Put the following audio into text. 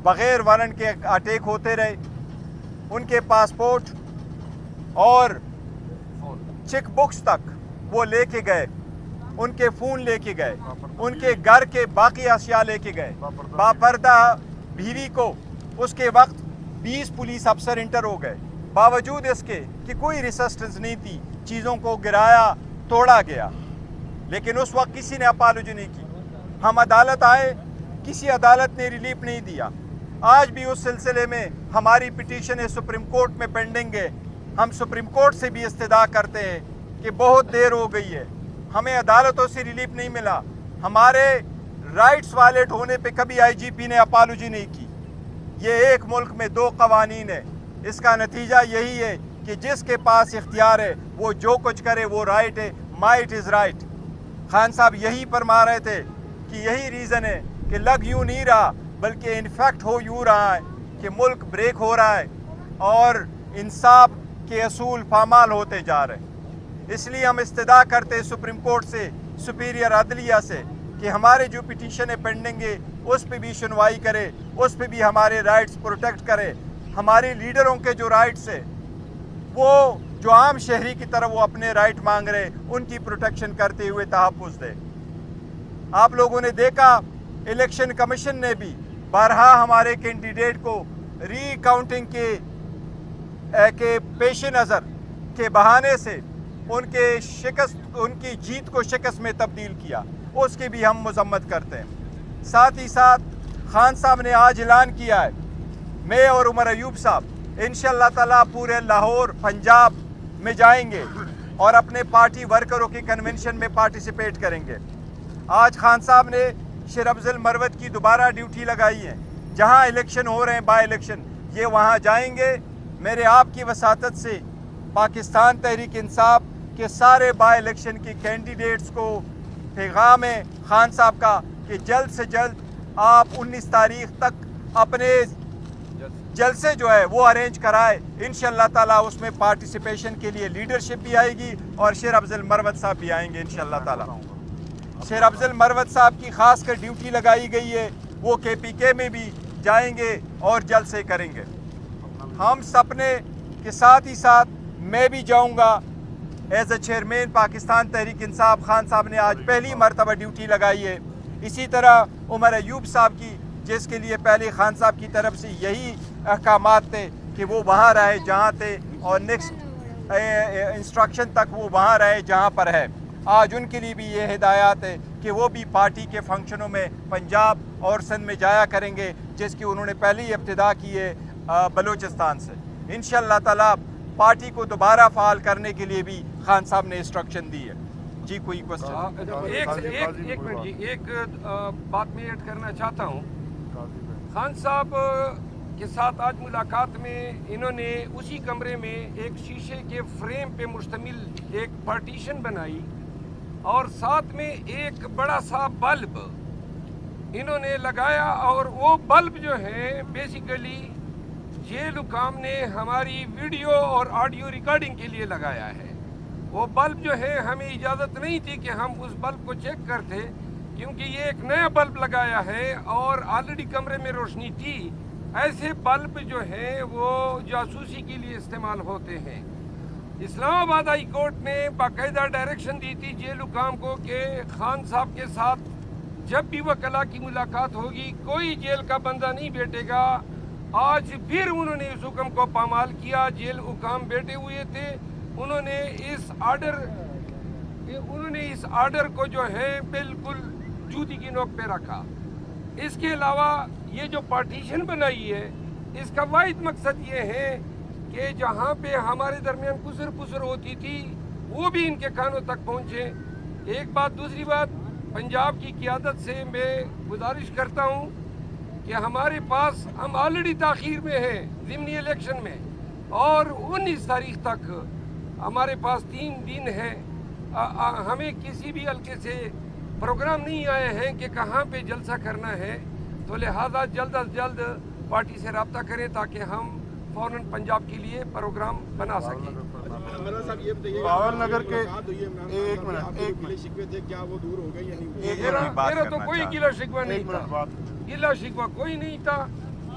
بغیر وارنٹ کے اٹیک ہوتے رہے. ان کے پاسپورٹ اور چیک بکس تک وہ لے کے گئے, ان کے فون لے کے گئے, ان کے گھر کے باقی اشیاء لے کے گئے. باپردہ بیوی کو اس کے وقت 20 پولیس افسر انٹر ہو گئے, باوجود اس کے کہ کوئی ریسسٹنس نہیں تھی, چیزوں کو گرایا, توڑا گیا, لیکن اس وقت کسی نے اپالوجی نہیں کی. ہم عدالت آئے, کسی عدالت نے ریلیف نہیں دیا. آج بھی اس سلسلے میں ہماری پٹیشن ہے سپریم کورٹ میں پینڈنگ ہے. ہم سپریم کورٹ سے بھی استدعا کرتے ہیں کہ بہت دیر ہو گئی ہے, ہمیں عدالتوں سے ریلیف نہیں ملا. ہمارے رائٹس وائلیٹ ہونے پہ کبھی آئی جی پی نے اپالوجی نہیں کی. یہ ایک ملک میں 2 قوانین ہے. اس کا نتیجہ یہی ہے کہ جس کے پاس اختیار ہے وہ جو کچھ کرے وہ رائٹ ہے, مائٹ از رائٹ. خان صاحب یہی فرما رہے تھے کہ یہی ریزن ہے کہ لگ یوں نہیں رہا بلکہ انفیکٹ ہو یوں رہا ہے کہ ملک بریک ہو رہا ہے اور انصاف کے اصول پامال ہوتے جا رہے ہیں. اس لیے ہم استدعا کرتے ہیں سپریم کورٹ سے, سپیریئر عدلیہ سے, کہ ہمارے جو پٹیشن ہے پینڈنگ ہے اس پہ بھی سنوائی کرے, اس پہ بھی ہمارے رائٹس پروٹیکٹ کرے. ہمارے لیڈروں کے جو رائٹس ہے وہ جو عام شہری کی طرح وہ اپنے رائٹ مانگ رہے ان کی پروٹیکشن کرتے ہوئے تحفظ دے. آپ لوگوں نے دیکھا الیکشن کمیشن نے بھی بارہا ہمارے کینڈیڈیٹ کو ری کاؤنٹنگ کے پیش نظر کے بہانے سے ان کی جیت کو شکست میں تبدیل کیا. اس کی بھی ہم مذمت کرتے ہیں. ساتھ ہی ساتھ خان صاحب نے آج اعلان کیا ہے, میں اور عمر ایوب صاحب انشاءاللہ تعالیٰ پورے لاہور پنجاب میں جائیں گے اور اپنے پارٹی ورکروں کی کنونشن میں پارٹیسپیٹ کریں گے. آج خان صاحب نے شیر افضل مروت کی دوبارہ ڈیوٹی لگائی ہے. جہاں الیکشن ہو رہے ہیں بائی الیکشن, یہ وہاں جائیں گے. میرے آپ کی وساطت سے پاکستان تحریک انصاف کے سارے بائی الیکشن کے کینڈیڈیٹس کو پیغام ہے خان صاحب کا کہ جلد سے جلد آپ 19 تاریخ تک اپنے جلسے جو ہے وہ ارینج کرائے. انشاءاللہ تعالیٰ اس میں پارٹیسپیشن کے لیے لیڈرشپ بھی آئے گی اور شیر افضل مروت صاحب بھی آئیں گے انشاءاللہ تعالیٰ. شیر افضل مروت صاحب کی خاص کر ڈیوٹی لگائی گئی ہے, وہ کے پی کے میں بھی جائیں گے اور جلسے کریں گے. ہم سپنے کے ساتھ ہی ساتھ میں بھی جاؤں گا as a chairman Pakistan Tehreek Insaf. Khan صاحب نے آج پہلی مرتبہ ڈیوٹی لگائی ہے. اسی طرح عمر ایوب صاحب کی, جس کے لیے پہلے خان صاحب کی طرف سے یہی احکامات تھے کہ وہ وہاں رہے جہاں تھے اور نیکسٹ انسٹرکشن تک وہ وہاں رہے جہاں پر ہے. آج ان کے لیے بھی یہ ہدایات ہے کہ وہ بھی پارٹی کے فنکشنوں میں پنجاب اور سندھ میں جایا کریں گے, جس کی انہوں نے پہلے ہی ابتدا کی ہے بلوچستان سے. انشاءاللہ تعالیٰ پارٹی کو دوبارہ فعال کرنے کے لیے بھی خان صاحب نے انسٹرکشن دی ہے. جی کوئی کوشچن؟ ایک منٹ جی, ایک بات میں ایڈ کرنا چاہتا ہوں. خان صاحب کے ساتھ آج ملاقات میں انہوں نے اسی کمرے میں ایک شیشے کے فریم پہ مشتمل ایک پارٹیشن بنائی اور ساتھ میں ایک بڑا سا بلب انہوں نے لگایا, اور وہ بلب جو ہے بیسیکلی جیل حکام نے ہماری ویڈیو اور آڈیو ریکارڈنگ کے لیے لگایا ہے. وہ بلب جو ہے ہمیں اجازت نہیں تھی کہ ہم اس بلب کو چیک کرتے, کیونکہ یہ ایک نیا بلب لگایا ہے اور آلریڈی کمرے میں روشنی تھی. ایسے بلب جو ہیں وہ جاسوسی کے لیے استعمال ہوتے ہیں. اسلام آباد ہائی کورٹ نے باقاعدہ ڈائریکشن دی تھی جیل حکام کو کہ خان صاحب کے ساتھ جب بھی وکلا کی ملاقات ہوگی کوئی جیل کا بندہ نہیں بیٹھے گا. آج پھر انہوں نے اس حکم کو پامال کیا. جیل حکام بیٹھے ہوئے تھے, انہوں نے اس آرڈر کو جو ہے بالکل جوتی کی نوک پہ رکھا. اس کے علاوہ یہ جو پارٹیشن بنائی ہے اس کا واحد مقصد یہ ہے کہ جہاں پہ ہمارے درمیان کسر پسر ہوتی تھی وہ بھی ان کے کانوں تک پہنچے. ایک بات. دوسری بات, پنجاب کی قیادت سے میں گزارش کرتا ہوں کہ ہمارے پاس ہم آلریڈی تاخیر میں ہیں ضمنی الیکشن میں, اور 19 تاریخ تک ہمارے پاس 3 دن ہیں. ہمیں کسی بھی حلقے سے پروگرام نہیں آئے ہیں کہ کہاں پہ جلسہ کرنا ہے, تو لہذا جلد از جلد پارٹی سے رابطہ کریں تاکہ ہم فوراً پنجاب کے لیے پروگرام بنا سکیں. باول نگر کے میرا تو کوئی گلہ شکوہ نہیں تھا, گلہ شکوہ کوئی نہیں تھا.